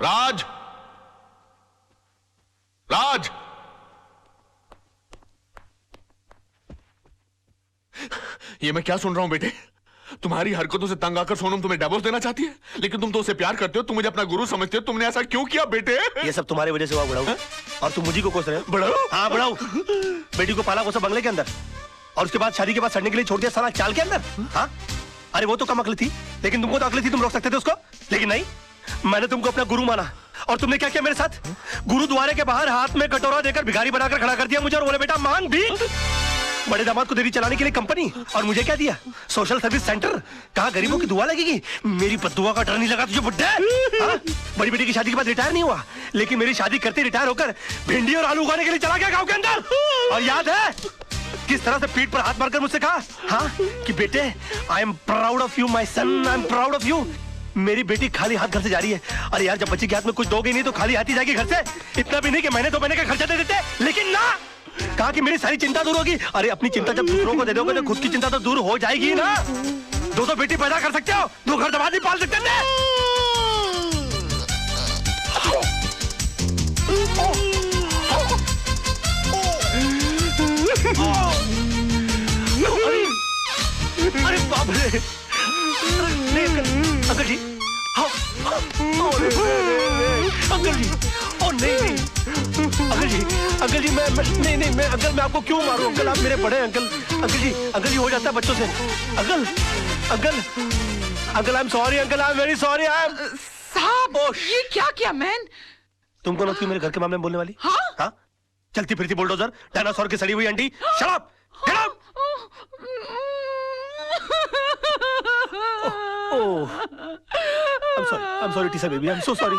राज, राज, ये मैं क्या सुन रहा हूं बेटे? तुम्हारी हरकतों से तंग आकर सोनम तुम्हें डिवोर्स देना चाहती है, लेकिन तुम तो उसे प्यार करते हो, तुम मुझे अपना गुरु समझते हो। तुमने ऐसा क्यों किया बेटे? ये सब तुम्हारी वजह से हुआ बड़ाऊ। और तुम मुझे को कोस रहे हो? बड़ाऊ? हाँ बड़ाऊ। बेटी को पाला पोसा बंगले के अंदर, और उसके बाद शादी के बाद सड़ने के लिए छोड़ दिया साला चाल के अंदर। हाँ, अरे वो तो कम अकल थी, लेकिन तुमको तो अकल थी, तुम रोक सकते थे उसको। लेकिन नहीं, मैंने तुमको अपना गुरु माना, और तुमने क्या किया मेरे साथ? गुरुद्वारे के बाहर हाथ में कटोरा देकर भिखारी बनाकर खड़ा कर दिया मुझे, और बोले बेटा मांग भीख। बड़े दामाद को देरी चलाने के लिए कंपनी, और मुझे क्या दिया? Social service centre. कहा गरीबों की दुआ लगेगी? मेरी बद्दुआ का डर नहीं लगा तुझे बुड्ढे? हाँ? बड़ी बेटी की शादी के बाद रिटायर नहीं हुआ, लेकिन मेरी शादी करते रिटायर होकर भिंडी और आलू उगाने के लिए चला गया गांव के अंदर। और याद है किस तरह से पीठ पर हाथ मारकर मुझसे कहा, हाँ, कि बेटे I am proud of you my son, I am proud of you. मेरी बेटी खाली हाथ घर से जा रही है। अरे यार, जब बच्ची के हाथ में कुछ दोगे नहीं तो खाली हाथ ही जाएगी घर से। इतना भी नहीं कि महीने 2 महीने का खर्चा दे देते, लेकिन ना, कहा कि मेरी सारी चिंता दूर होगी। अरे अपनी चिंता जब दूसरों को दे दोगे तो खुद की चिंता तो दूर हो जाएगी ना। 2 बेटी पैदा कर सकते हो, 2 घर दबा नहीं पाल सकते थे। अरे बाप रे, अंकल जी, अंकल जी, ओ नहीं, अंकल जी, मैं नहीं, मैं अंकल, मैं आपको क्यों मारूं अंकल? आप मेरे बड़े अंकल जी हो जाता है बच्चों से। Uncle I am sorry uncle, I am very sorry. I am साहब, ये क्या किया मैन? तुम कौन होती मेरे घर के मामले में बोलने वाली? हाँ? चलती फिरती बुलडोजर, डायनासोर की सड़ी हुई अंडी। Shut up, get out. I'm sorry, Tisa baby. I'm so sorry.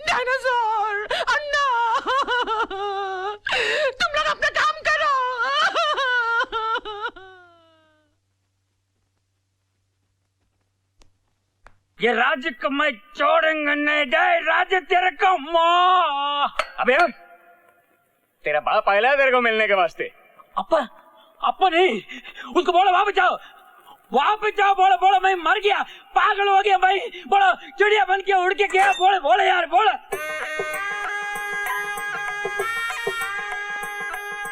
Dinosaur, Anna, तुम लोग अपना काम करो। ये राज्य को मैं छोड़ूंगा नहीं, जय राज्य तेरे को माँ। अबे तेरा बाप आया है तेरे को मिलने के वास्ते। अपा नहीं, उसको बोलो वहां पे जाओ, बोलो मैं मर गया, पागल हो गया भाई, बोलो चिड़िया बन के उड़ के गया, बोले यार, बोले।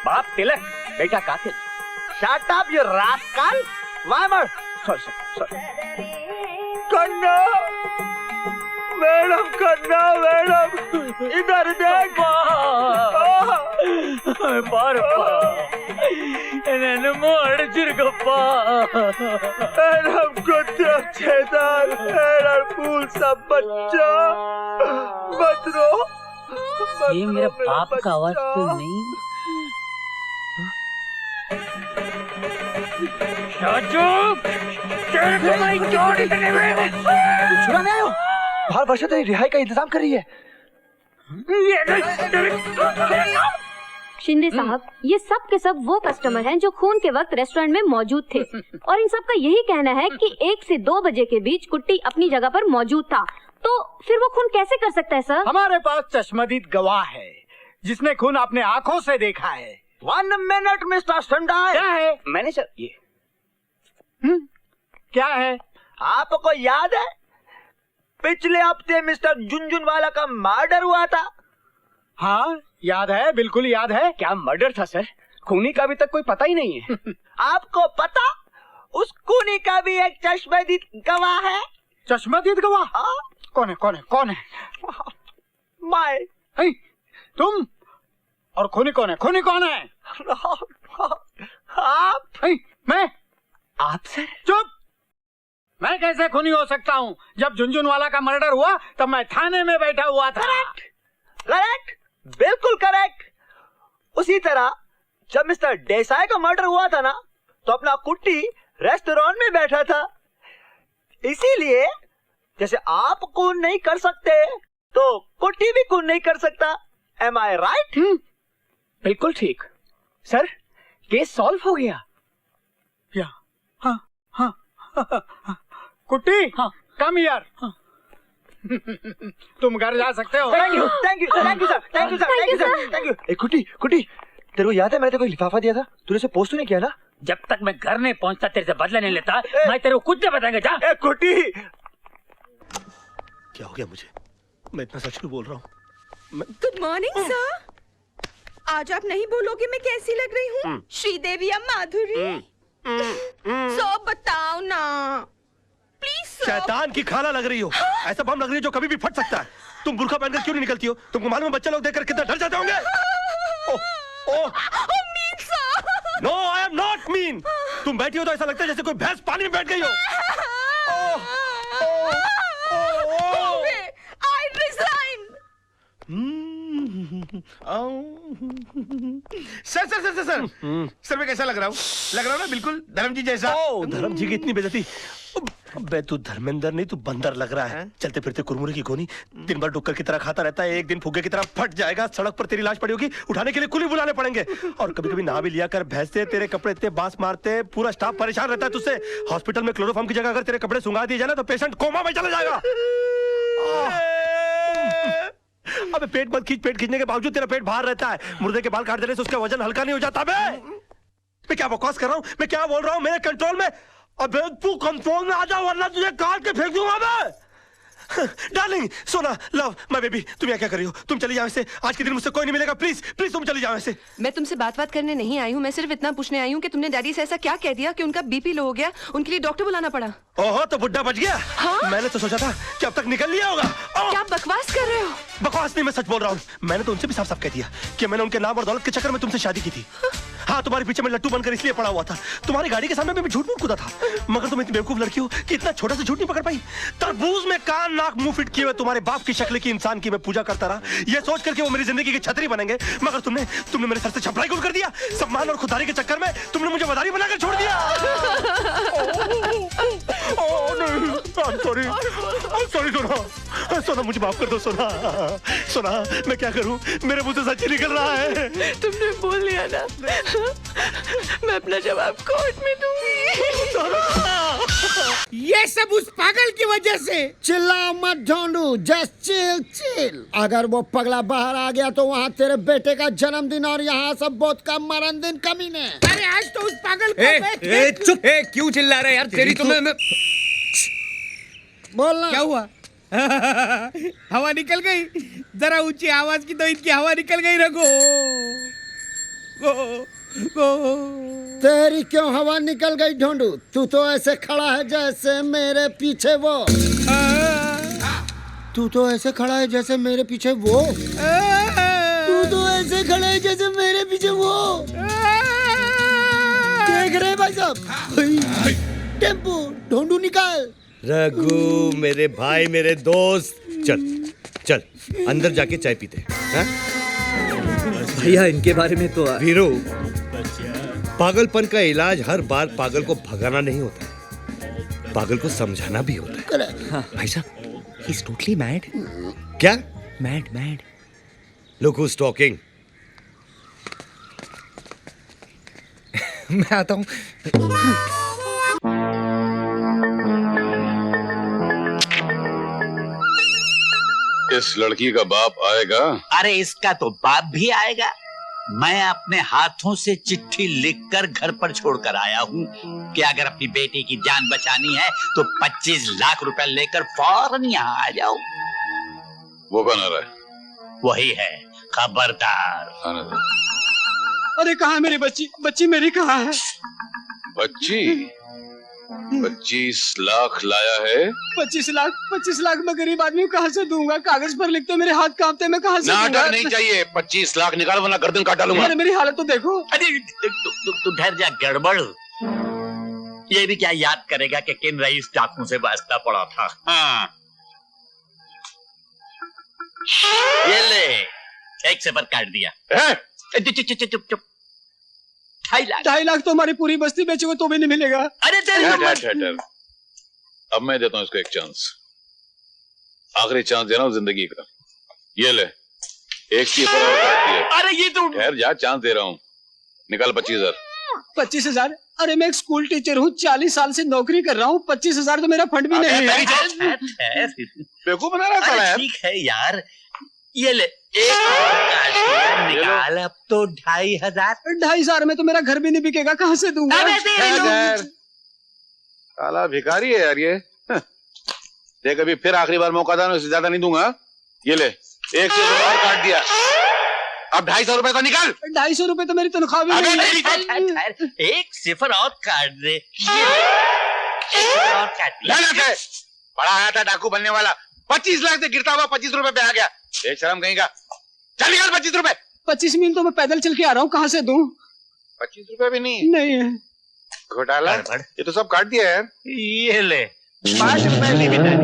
बाप तिलक, बेटा कातिल। Shut up, you rascal! Why mur? Sorry. कन्ना, मैडम, इधर देख। बारप्पा, नन्नु अड़चिरुकप्पा। मैडम कुत्ते छेदार, मैडम फूल सब बच्चा, मत रो। ये मेरा बाप का आवाज तो नहीं? छुड़ाने आयो? बाहर वर्षा तेरी रिहाई का इंतजाम कर रही है। शिंदे साहब, ये सब के सब वो कस्टमर हैं जो खून के वक्त रेस्टोरेंट में मौजूद थे, और इन सब का यही कहना है कि 1 से 2 बजे के बीच कुट्टी अपनी जगह पर मौजूद था। तो फिर वो खून कैसे कर सकता है सर? हमारे पास चश्मदीद गवाह है जिसने खून अपने आंखों से देखा है। 1 मिनट मिस्टर संडाई। क्या है मैनेजर? ये क्या है? आपको याद है पिछले हफ्ते मिस्टर झुनझुनवाला का मर्डर हुआ था? हाँ याद है, बिल्कुल याद है। क्या मर्डर था सर? खूनी का अभी तक कोई पता ही नहीं है। आपको पता उस खूनी का भी एक चश्मदीद गवाह है? चश्मदीद गवाह? हाँ? कौन है? मैं। तुम? और खूनी कौन है? आप? मैं? आप सर? चुप! मैं कैसे खूनी हो सकता हूँ? जब झुनझुनवाला का मर्डर हुआ तब मैं थाने में बैठा हुआ था। करेक्ट, बिल्कुल करेक्ट। उसी तरह जब मिस्टर देसाई का मर्डर हुआ था ना, तो अपना कुट्टी रेस्टोरेंट में बैठा था। इसीलिए जैसे आप खून नहीं कर सकते तो कुट्टी भी खून नहीं कर सकता। एम आई राइट? बिल्कुल ठीक सर, केस सॉल्व हो गया। हाँ। कुट्टी, हाँ। कम यार। तुम घर जा सकते हो। Thank you sir. कुट्टी, तेरे को याद है मैंने तेरे को लिफाफा दिया था, तूने उसे पोस्ट नहीं किया ना? जब तक मैं घर नहीं पहुंचता तेरे से बदला नहीं लेता, मैं तेरे को कुछ नहीं बताएंगे। जा। कुट्टी, क्या हो गया मुझे? मैं इतना सच क्यों बोल रहा हूँ? Good morning sir. आज आप नहीं बोलोगे मैं कैसी लग रही हूँ? श्रीदेवी या माधुरी? सो बताओ ना प्लीज सर। शैतान की खाना लग रही हो। ऐसा बम लग रही है जो कभी भी फट सकता है। तुम बुर्का पहनकर क्यों नहीं निकलती हो? तुमको मालूम है बच्चे लोग देखकर कितना डर जाते होंगे? No I am not mean. तुम बैठी हो तो ऐसा लगता है जैसे कोई भैंस पानी में बैठ गई हो। I resign. Sir sir sir sir sir sir मैं कैसा लग रहा हूँ? लग रहा हूँ ना बिल्कुल धर्म जी जैसा। धर्म जी की इतनी बेइज्जती। अबे तू धर्मेंद्र नहीं, तू बंदर लग रहा है। चलते फिरते कुरमुरे की गोनी, दिन भर डुक्कर की तरह खाता रहता है। एक दिन फुग्गे की तरह फट जाएगा, सड़क पर तेरी लाश पड़ी होगी, उठाने के लिए कुली बुलाने पड़ेंगे। और कभी कभी नहा भी लिया कर, भैंसे तेरे कपड़े इतने बांस मारते, पूरा स्टाफ परेशान रहता है तुझसे। हॉस्पिटल में क्लोरोफॉर्म की जगह अगर तेरे कपड़े सुंगा दिए जाए ना तो पेशेंट कोमा में चला जाएगा। अबे पेट मत खींच, पेट खींचने के बावजूद तेरा पेट बाहर रहता है। मुर्दे के बाल काट देने से उसका वजन हल्का नहीं हो जाता। बे मैं क्या बकवास कर रहा हूँ? मैं क्या बोल रहा हूँ? मेरे कंट्रोल में। अबे तू कंट्रोल में आ जा वरना तुझे काट के फेंक दूंगा मैं। डार्लिंग, सोना, लव, माय बेबी, तुम यहाँ क्या कर रही हो? तुम चली जाओ ऐसे। आज के दिन मुझसे कोई नहीं मिलेगा। प्लीज प्लीज तुम चली जाओ ऐसे। मैं तुमसे बात करने नहीं आई हूँ। मैं सिर्फ इतना पूछने आई हूँ कि तुमने डैडी से ऐसा क्या कह दिया कि उनका बीपी लो हो गया, उनके लिए डॉक्टर बुलाना पड़ा। ओहो, तो बुड्ढा बच गया। हाँ? मैंने तो सोचा था कि अब तक निकल लिया होगा। क्या बकवास कर रहे हो? बकवास नहीं, मैं सच बोल रहा हूँ। मैंने तो उनसे भी साफ साफ कह दिया कि मैंने उनके नाम और दौलत के चक्कर में तुमसे शादी की थी। हाँ, तुम्हारे पीछे मैं लट्टू बनकर इसलिए पड़ा हुआ था। तुम्हारी गाड़ी के सामने मैं झूठ मूठ कूदा था। मगर तुम इतनी बेवकूफ लड़की हो कि इतना छोटा सा झूठ नहीं पकड़ पाई। तरबूज में कान नाक मुंह फिट किए हुए तुम्हारे बाप की शक्ल की इंसान की मैं पूजा करता रहा, ये सोच करके वो मेरी जिंदगी की छतरी बनेंगे। मगर तुमने मेरे सर से छपराई गुल कर दिया। सम्मान और खुदारी के चक्कर में तुमने मुझे वदारी बनाकर छोड़ दिया। सॉरी सोना, सोना मुझे माफ कर दो सोना। सोना मैं क्या करूं, मेरे मुंह से सच ही निकल रहा है। तुमने बोल लिया ना, मैं अपना जवाब कोर्ट में दूंगी। ये सब उस पागल की वजह से। चिल्ला मत ढूंढू, जस्ट चिल चिल। अगर वो पगला बाहर आ गया तो वहाँ तेरे बेटे का जन्मदिन और यहाँ सब बहुत का मरण दिन कमीने। अरे आज तो उस पागल को चुप। क्यों चिल्ला रहे यार? तेरी तो मैं बोलना क्या हुआ? हवा निकल गई। जरा ऊंची आवाज की तो इनकी हवा निकल गई। रखो तेरी क्यों हवा निकल गई ढूंढू? तू तो ऐसे खड़ा है जैसे मेरे पीछे वो। तू तो ऐसे खड़ा है जैसे मेरे पीछे वो। तू तो ऐसे खड़ा है जैसे मेरे पीछे वो। देख रहे भाई साहब? टेम्पो ढूंढू निकाल। रघु मेरे भाई, मेरे दोस्त, चल चल अंदर जाके चाय पीते हैं। भैया इनके बारे में तो वीरू, पागलपन का इलाज हर बार पागल को भगाना नहीं होता है, पागल को समझाना भी होता है। हाँ। भाई साहब, ही इज टोटली मैड। क्या? Mad. Look who is talking. मैं आता हूँ। इस लड़की का बाप आएगा? अरे इसका तो बाप भी आएगा। मैं अपने हाथों से चिट्ठी लिखकर घर पर छोड़कर आया हूँ कि अगर अपनी बेटी की जान बचानी है तो 25 लाख रुपए लेकर फौरन यहाँ आ जाओ। वो कौन आ रहा है? वही है, खबरदार। अरे कहाँ मेरी बच्ची? बच्ची मेरी कहाँ है? बच्ची 25 लाख लाया है? 25 लाख मैं गरीब आदमी को कहाँ से दूंगा? कागज पर लिखते मेरे हाथ कांपते, मैं कहाँ से दूंगा? नाटक नहीं चाहिए। 25 लाख निकाल वरना गर्दन काट डालूंगा। अरे मेरी हालत तो देखो। अरे तू ठहर जा, गड़बड़। ये भी क्या याद करेगा कि किन रईस डाकू से वास्ता पड़ा था? हाँ, ये ले, 1 से पर काट दिया। चुप। 2.5 लाख तो हमारी पूरी बस्ती बेचोगे तो भी नहीं मिलेगा। अरे ठहर। अब मैं देता हूं इसको एक चांस, आखिरी चांस दे रहा हूं जिंदगी का। ये ले, एक की पर और काट दिया। अरे ये तो ठहर जा, चांस दे रहा हूं। निकाल 25,000। 25,000? अरे मैं एक स्कूल टीचर हूँ, 40 साल से नौकरी कर रहा हूँ। 25,000 तो मेरा फंड भी नहीं है। बेवकूफ बना रहा है। ठीक है यार, ये ले, एक और काट दिया, निकाल अब तो 2,500। 2,500 में तो मेरा घर भी नहीं बिकेगा, कहाँ से दूंगा? काला भिखारी है यार ये। देख, अभी फिर आखिरी बार मौका था ना, उससे ज्यादा नहीं दूंगा। ये ले, एक सिफर और काट दिया। अब 250 रुपए तो निकाल। 250 रुपए तो मेरी तनख्वाह भी नहीं है। एक सिफर और काट दे। एक सिफर और काट दिया। बड़ा आया था डाकू बनने वाला, 25 लाख से गिरता हुआ 25 रुपए पे आ गया। एक शर्म कहीं का। चल निकाल 25 रुपए। 25 मील तो मैं पैदल चल के आ रहा हूँ, कहाँ से दूं? 25 रुपए भी नहीं? नहीं है। घोटाला, ये तो सब काट दिया यार। ये ले 5 रुपए लिमिट है।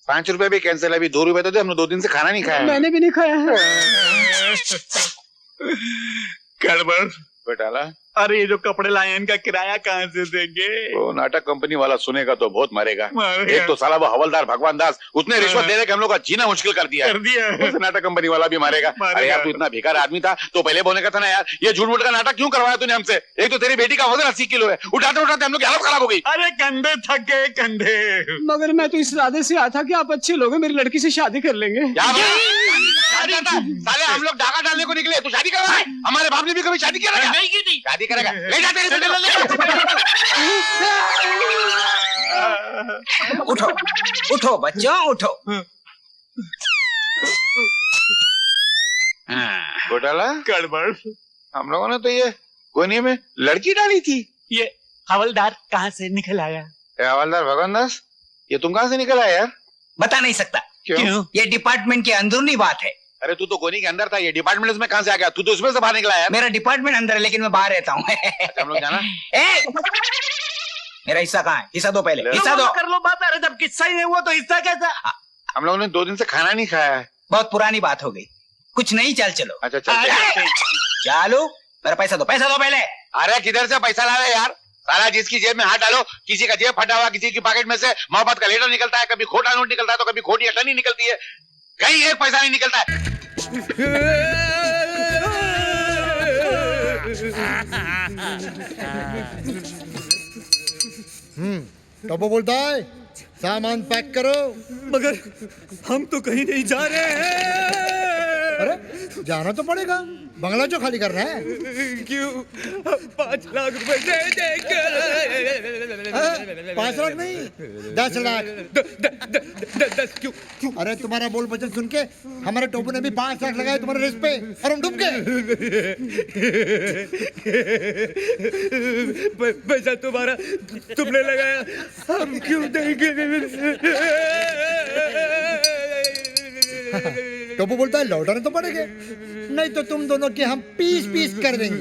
5 रुपए भी कैंसिल है। अभी 2 रुपए तो दे, हमने 2 दिन से खाना नहीं खाया। मैंने भी नहीं खाया है। गड़बड़ घोटाला। अरे ये जो कपड़े लाए हैं इनका किराया कहाँ से देंगे? वो नाटक कंपनी वाला सुनेगा तो बहुत मारेगा। मारेगा। एक तो साला वो हवलदार भगवान दास, उसने रिश्वत दे के हम लोग का जीना मुश्किल कर दिया। उसे नाटक कंपनी वाला भी मारेगा। अरे यार तू इतना बेकार आदमी था तो पहले बोलने का था ना यार। ये झूठ मूठ का नाटक क्यों करवाया तूने हमसे? एक तो तेरी बेटी का वजन 80 किलो है, उठाते उठाते हम लोग की हालत खराब हो गई। अरे कंधे थक गए कंधे। मगर मैं तो इस इरादे से आया था कि आप अच्छे लोग हैं, मेरी लड़की से शादी कर लेंगे। साले हम लोग डाका डालने को निकले, तू शादी करवा? हमारे बाप ने भी कभी शादी किया? नहीं की थी। शादी करेगा, ले जा तेरी बेटी को। उठो उठो बच्चों उठो। घोटाला गड़बड़। हम लोगों ने तो ये कोने में लड़की डाली थी। ये हवलदार कहाँ से निकल आया? हवलदार भगवान दास, ये तुम कहाँ से निकल आया यार? बता नहीं सकता। क्यों? ये डिपार्टमेंट की अंदरूनी बात है। अरे तू तो गोनी के अंदर था, ये डिपार्टमेंट में कहाँ से आ गया? तू तो उसमें से बाहर निकला है। मेरा डिपार्टमेंट अंदर है लेकिन मैं बाहर रहता हूँ। हम लोग जाना। मेरा हिस्सा कहाँ है? हिस्सा दो पहले, हिस्सा दो। कर लो बात। अरे जब किस्सा ही नहीं हुआ तो हिस्सा कैसा? हम लोगों ने 2 दिन से खाना नहीं खाया है। बहुत पुरानी बात हो गई, कुछ नहीं, चल चलो। अच्छा चल चालू। मेरा पैसा दो पहले। अरे किधर से पैसा ला रहे यार? साला जिसकी जेब में हाथ डालो, किसी का जेब फटा हुआ, किसी की पॉकेट में से मोहब्बत का लेटर निकलता है, कभी खोटा नोट निकलता है तो कभी खोटी अटनी निकलती है, कहीं एक पैसा नहीं निकलता है। टोपो बोलता है सामान पैक करो। मगर हम तो कहीं नहीं जा रहे हैं। अरे जाना तो पड़ेगा, बंगला जो खाली करना है। क्यों? 5 लाख रुपए दे देंगे। 5 लाख नहीं, 10 लाख। 10 क्यों? अरे तुम्हारा बोल बचन सुन के हमारे टोपू ने भी 5 लाख लगाए तुम्हारे रिस्क पे और हम डूब गए। पैसा तुम्हारा तुमने लगाया, हम क्यों देंगे? टोपू बोलता है लौटाने तो पड़ेंगे, नहीं तो तुम दोनों के हम पीस पीस कर देंगे।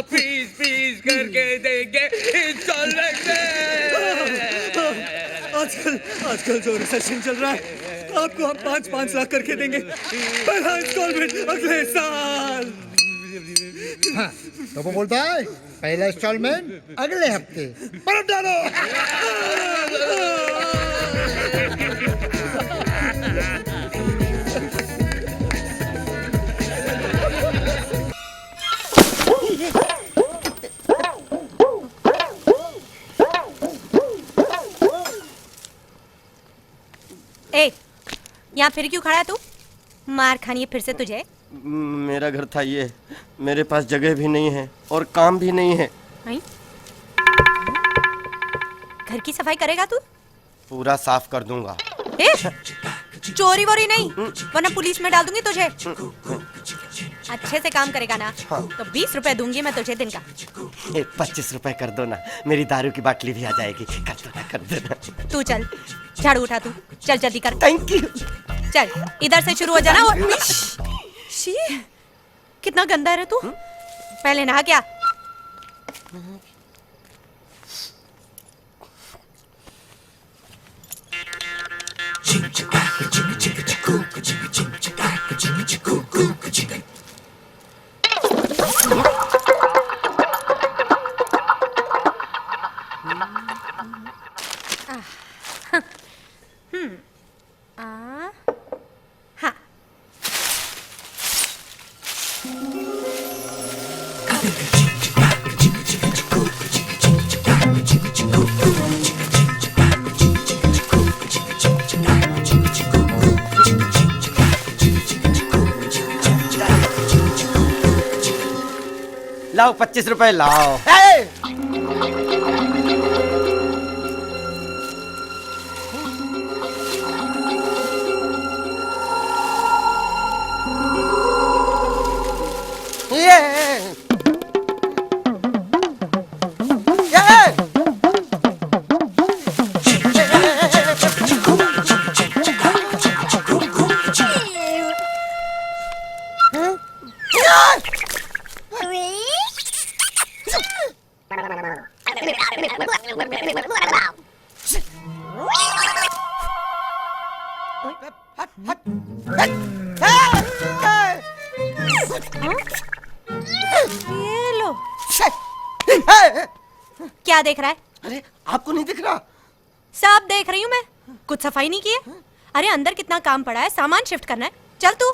पीस करके देंगे इंस्टॉलमेंट में। आजकल जो रिसेशन चल रहा है, आपको हम 5-5 लाख करके देंगे, पहला इंस्टॉलमेंट अगले साल। हाँ, टोपू बोलता है पहला इंस्टॉलमेंट अगले हफ्ते। बर्फ डालो। ए, यहाँ फिर क्यों खड़ा है तू? मार खानी है फिर से तुझे? मेरा घर था ये, मेरे पास जगह भी नहीं है और काम भी नहीं है। नहीं? घर की सफाई करेगा तू? पूरा साफ कर दूंगा। ए, चोरी वोरी नहीं, वरना पुलिस में डाल दूंगी तुझे। अच्छे से काम करेगा ना तो 20 रुपए दूंगी मैं तुझे दिन का। 25 रुपए कर दो ना, मेरी दारू की बाटली भी आ जाएगी। कर देना। तू चल, झाड़ू उठा तू, चल जल्दी कर। Thank you. चल इधर से शुरू हो जाना। और शी, कितना गंदा है रे तू। पहले नहा क्या? लाओ 25 रुपए लाओ। क्या देख रहा है? अरे आपको नहीं दिख रहा? सब देख रही हूँ मैं। कुछ सफाई नहीं की है? अरे अंदर कितना काम पड़ा है, सामान शिफ्ट करना है। चल तू।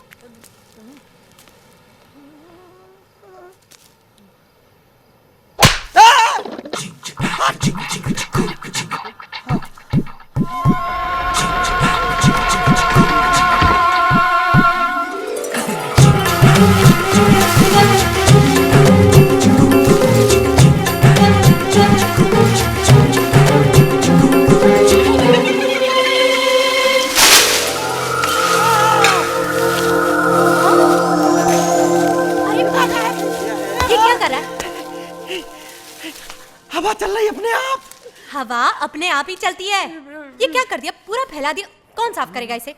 हवा चल रही अपने आप। हवा अपने आप ही चलती है। ये क्या कर दिया? पूरा फैला दिया। कौन साफ करेगा इसे?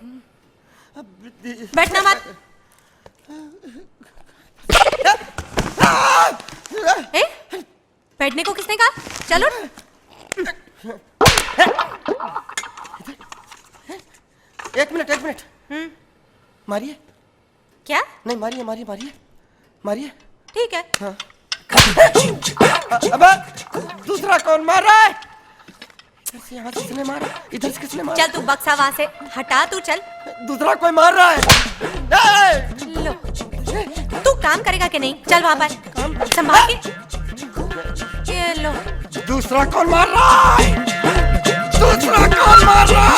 बैठना मत। ए? बैठने को किसने कहा? चलो। एक मिनट। मारिए। क्या? नहीं मारिए। ठीक है। हाँ। अब दूसरा कौन मार रहा है? यहाँ से किसने मारा? इधर से किसने मारा? चल तू बक्सा वहां से हटा। तू चल। दूसरा कोई मार रहा है। लो, तू काम करेगा कि नहीं? चल वहां पर संभाल के। ये लो। दूसरा कौन मार रहा है? दूसरा कौन मार रहा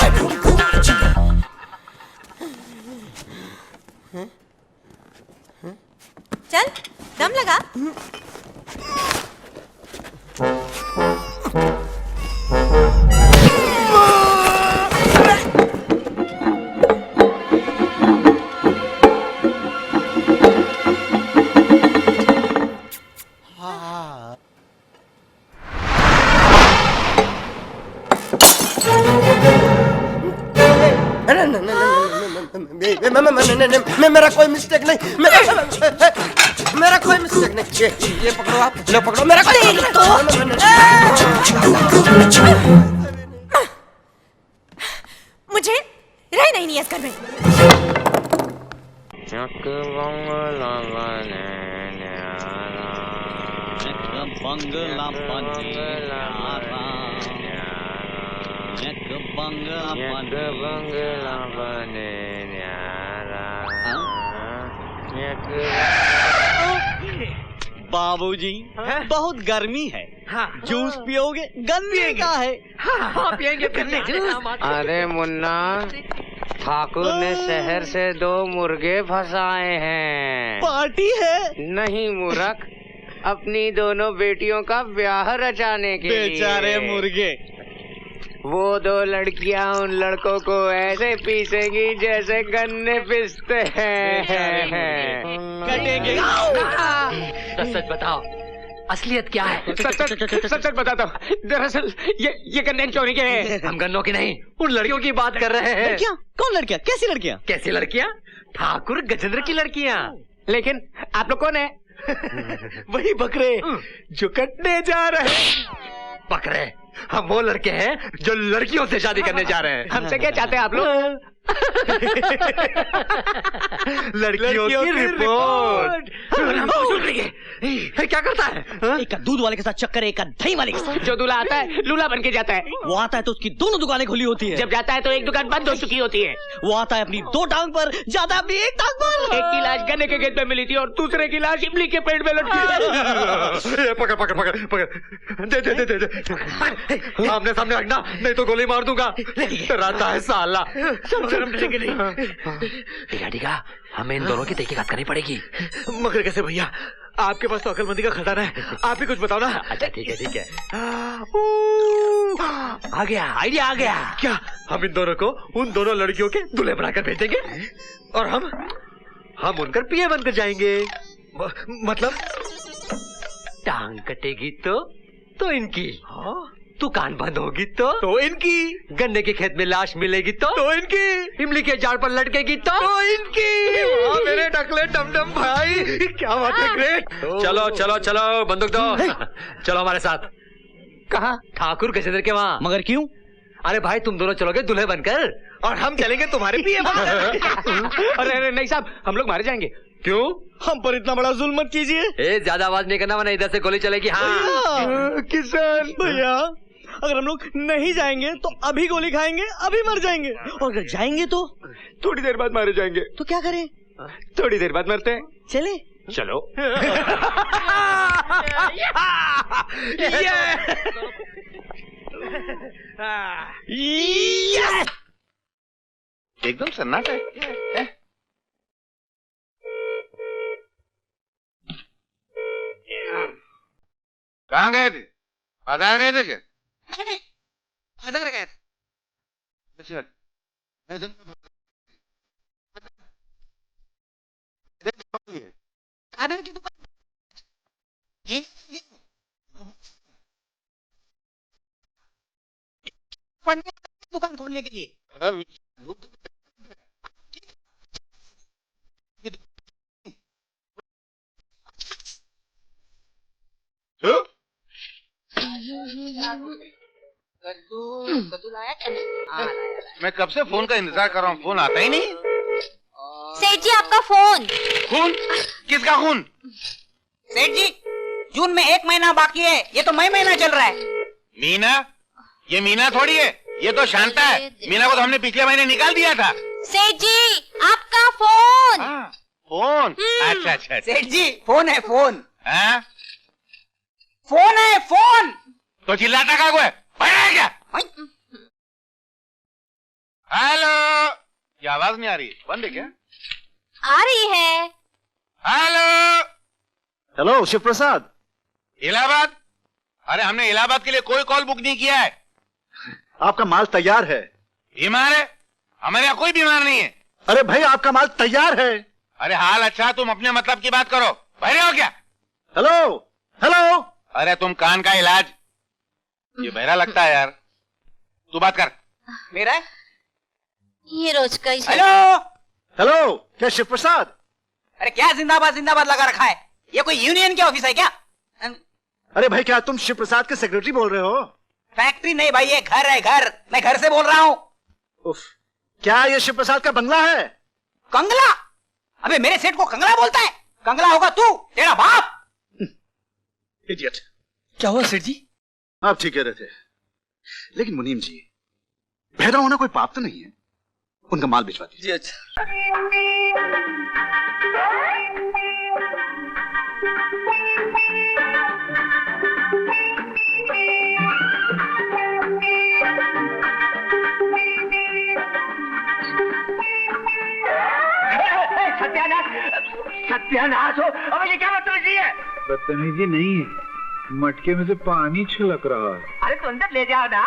है? चल दम लगा। मेरा कोई मिस्टेक नहीं। मेरा कोई मिस्टेक नहीं। ये पकड़ो आप। लो पकड़ो। मेरा कोई मुझे रह नहीं है इस घर में। बाबूजी बहुत गर्मी है। जूस पियोगे? गन्ने का है। हाँ, पियेंगे गन्ने का। अरे मुन्ना, ठाकुर ने शहर से 2 मुर्गे फंसाए हैं। पार्टी है? नहीं मूर्ख, अपनी दोनों बेटियों का ब्याह रचाने के लिए। बेचारे मुर्गे। वो 2 लड़कियां उन लड़कों को ऐसे पीसेंगी जैसे गन्ने पीसते हैं। कटेंगे। तो सच बताओ, असलियत क्या है? सच बताता हूँ। दरअसल ये गन्ने चोरी के हैं। हम गन्नों की नहीं, उन लड़कियों की बात कर रहे हैं। लड़कियाँ? कौन लड़कियाँ? कैसी लड़कियाँ? कैसी लड़कियाँ? ठाकुर गजेंद्र की लड़कियाँ। लेकिन आप लोग कौन है? वही बकरे जो कटने जा रहे हैं। बकरे? हम वो लड़के हैं जो लड़कियों से शादी करने जा रहे हैं। हमसे क्या चाहते हैं आप लोग? लड़कियों की रिपोर्ट। क्या करता है? एक का दूध वाले के साथ चक्कर, एक का दही वाले के साथ। जो दूल्हा आता है लूला बन के जाता है। वो आता है तो उसकी दोनों दुकानें खुली होती है। जब जाता है तो एक दुकान बंद हो चुकी होती है। वो आता है अपनी 2 टांग पर, जाता है अपनी 1 टांग पर। एक की लाश गन्ने के खेत में मिली थी और दूसरे की लाश इमली के पेड़ में लटकी। पकड़ दे। आमने सामने रखना, नहीं तो गोली मार दूंगा। डराता है साला। ठीक है, हमें इन दोनों की तहकीकात करनी पड़ेगी। मगर कैसे भैया? आपके पास तो अकलमंदी का खजाना है, आप ही कुछ बताओ ना। अच्छा ठीक है। आ गया, आइडिया आ गया। क्या हम इन दोनों को उन दोनों लड़कियों के दूल्हे बनाकर भेजेंगे और हम उनकर पिए बनकर जाएंगे? मतलब टांग कटेगी तो इनकी। दुकान बंद होगी तो इनकी। गन्ने के खेत में लाश मिलेगी तो इनकी। इमली के झाड़ पर लटकेगी तो इनकी। मेरे टकले टमटम भाई, क्या बात है, ग्रेट। चलो बंदूक दो। चलो हमारे साथ। कहाँ? ठाकुर गजेंद्र के वहाँ। मगर क्यों? अरे भाई, तुम दोनों चलोगे दूल्हे बनकर और हम चलेंगे तुम्हारे पिए बनकर। अरे नहीं साहब, हम लोग मारे जाएंगे। क्यों? हम पर इतना बड़ा जुल्म मत कीजिए। ए, ज्यादा आवाज नहीं करना वरना इधर से गोली चलेगी। हाँ किसान भैया, अगर हम लोग नहीं जाएंगे तो अभी गोली खाएंगे, अभी मर जाएंगे, और अगर जाएंगे तो थोड़ी देर बाद मारे जाएंगे। तो क्या करें? थोड़ी देर बाद मरते हैं। चले? चलो। एकदम सन्नाटा है। कहाँ गए थे? बाजार गए थे क्या? बाजार गए थे। अच्छा, खाने की दुकान दुकान खोलने के लिए। कद्दू लाया क्या? मैं कब से फोन का इंतजार कर रहा हूँ, फोन आता ही नहीं। सेठ जी आपका फोन। खून? किसका खून? सेठ जी, जून में 1 महीना बाकी है, ये तो मई महीना चल रहा है। मीना? ये मीना थोड़ी है, ये तो शांता है। मीना को तो हमने पिछले महीने निकाल दिया था। सेठ जी आपका फोन। फोन? अच्छा अच्छा। सेठ जी फोन है, फोन। हाँ? फोन है, फोन। तो चिल्लाता का कोई है क्या? हेलो, ये आवाज नहीं आ रही, बंद है क्या? आ रही है। हेलो हेलो, शिव प्रसाद। इलाहाबाद? अरे हमने इलाहाबाद के लिए कोई कॉल बुक नहीं किया है। आपका माल तैयार है। बीमार है? हमारे यहाँ कोई बीमार नहीं है। अरे भाई, आपका माल तैयार है। अरे हाल अच्छा, तुम अपने मतलब की बात करो। बहरे हो क्या? Hello hello. अरे तुम कान का इलाज। ये बहरा लगता है यार। तू बात कर। मेरा ये रोज का ही। हेलो हेलो, क्या शिव प्रसाद? अरे क्या जिंदाबाद जिंदाबाद लगा रखा है? ये कोई यूनियन के ऑफिस है क्या? अरे भाई, क्या तुम शिव प्रसाद के सेक्रेटरी बोल रहे हो? फैक्ट्री नहीं भाई, ये घर है, घर। मैं घर से बोल रहा हूँ। उफ, क्या ये शिव प्रसाद का बंगला है? कंगला? अबे मेरे सेठ को कंगला बोलता है? कंगला होगा तू, तेरा बाप। इडियट। क्या हुआ सेठ जी? आप ठीक कह रहे थे, लेकिन मुनीम जी, बहरा होना कोई पाप तो नहीं है। उनका माल भिजवा दीजिए। अच्छा। सत्यानाश हो। अब ये क्या बदतमीजी है? बदतमीजी नहीं है, मटके में से पानी छिलक रहा है। अरे तो अंदर ले जाओ ना।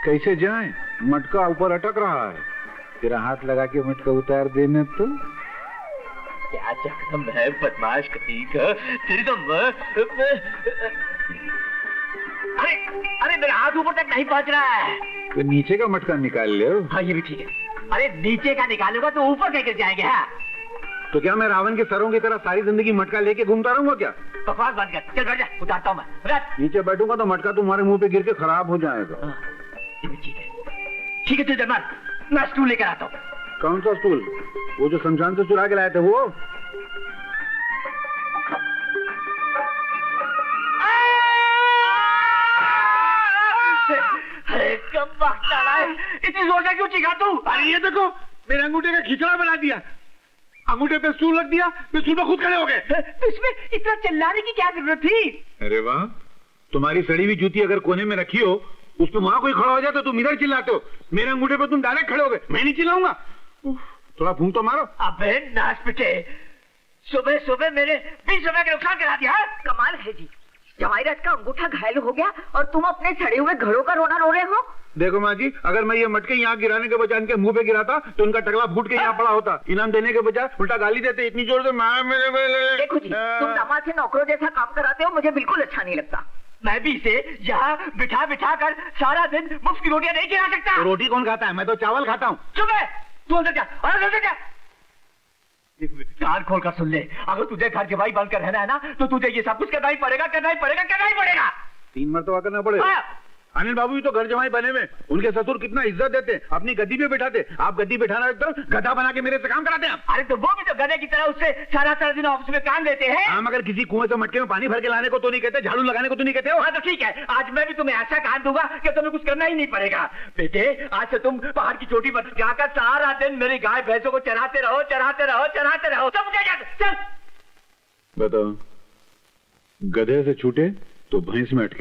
कैसे जाएं? मटका ऊपर अटक रहा है। तेरा हाथ लगा के मटका उतार देना तो। क्या चक्कम है बदमाश कहीं का? तेरी तो अरे अरे मेरा हाथ ऊपर तक नहीं पहुंच रहा है। तो नीचे का मटका निकाल ले। हाँ ये भी ठीक है। अरे नीचे का निकालूंगा तो ऊपर कैसे जाएंगे? हाँ तो क्या मैं रावण के सरों की तरह सारी जिंदगी मटका लेके घूमता रहूंगा क्या? बकवास बंद कर, चल बैठ जा, उतारता हूँ मैं। नीचे बैठूंगा तो मटका तुम्हारे मुंह पे गिर के खराब हो जाएगा। ये भी ठीक है। ठीक है, चल जमाल, मैं स्टूल लेकर आता हूँ। कौन सा स्टूल? वो जो शमशान से चुरा के लाए थे वो? अरे कब वक्त डाला है, इतनी जोर से क्यों चीखा तू? अरे ये देखो, मेरे अंगूठे का खिचड़ा बना दिया। अंगूठे पे स्टूल रख दिया, मैं स्टूल पे खुद खड़े हो गए। इसमें इतना चिल्लाने की क्या जरूरत थी? अरे वाह, तुम्हारी सड़ी हुई जूती अगर कोने में रखी हो, उस पे वहां कोई खड़ा हो जाए तो तुम इधर चिल्लाते हो। मेरे अंगूठे पे तुम डायरेक्ट खड़े हो गए, मैं नहीं चिल्लाऊंगा। थोड़ा फूंक तो मारो। अबे नाच पिटे, सुबह सुबह मेरे 20 रुपए का नुकसान करा दिया। कमाल है जी, जवाहिरत का अंगूठा घायल हो गया और तुम अपने सड़े हुए घड़ों का रोना रो रहे हो। देखो माँ जी, अगर मैं ये मटके यहाँ गिराने के बजाय इनके मुंह पे गिराता तो इनका टकला फूट के यहाँ पड़ा होता। इनाम देने के बजाय उल्टा गाली देते इतनी जोर से। देखो जी, तुम दामाद से नौकरों जैसा काम कराते हो, मुझे बिल्कुल अच्छा नहीं लगता। मैं भी इसे यहाँ बिठा बिठा कर सारा दिन मुफ्त की रोटियां नहीं खिला सकता। तो रोटी कौन खाता है? मैं तो चावल खाता हूँ। चुप है, तू अंदर जा, अंदर जा। कान खोल कर सुन ले, अगर तुझे घर के भाई बनकर रहना है ना, तो तुझे ये सब कुछ करना ही पड़ेगा, करना ही पड़ेगा, करना ही पड़ेगा। 3 मरतबा करना पड़ेगा। अनिल बाबू भी तो घर जमाई बने हुए, उनके ससुर कितना इज्जत देते, अपनी गद्दी पे बिठाते। आप गद्दी बैठाना एकदम गधा बना के मेरे से काम कराते हैं। अरे तो वो भी तो गधे की तरह उससे सारा सारा दिन ऑफिस में काम देते हैं। हम अगर किसी कुएं से मटके में पानी भर के लाने को तो नहीं कहते, झाड़ू लगाने को तो नहीं कहते हो। हाँ तो ठीक है, आज मैं भी तुम्हें ऐसा काम दूंगा कि तुम्हें कुछ करना ही नहीं पड़ेगा। बेटे आज से तुम पहाड़ की चोटी पर जाकर सारा दिन मेरी गाय भैंसों को चराते रहो, चराते रहो, चराते रहो। चल बताओ, गधे से छूटे तो भैंस में अटके।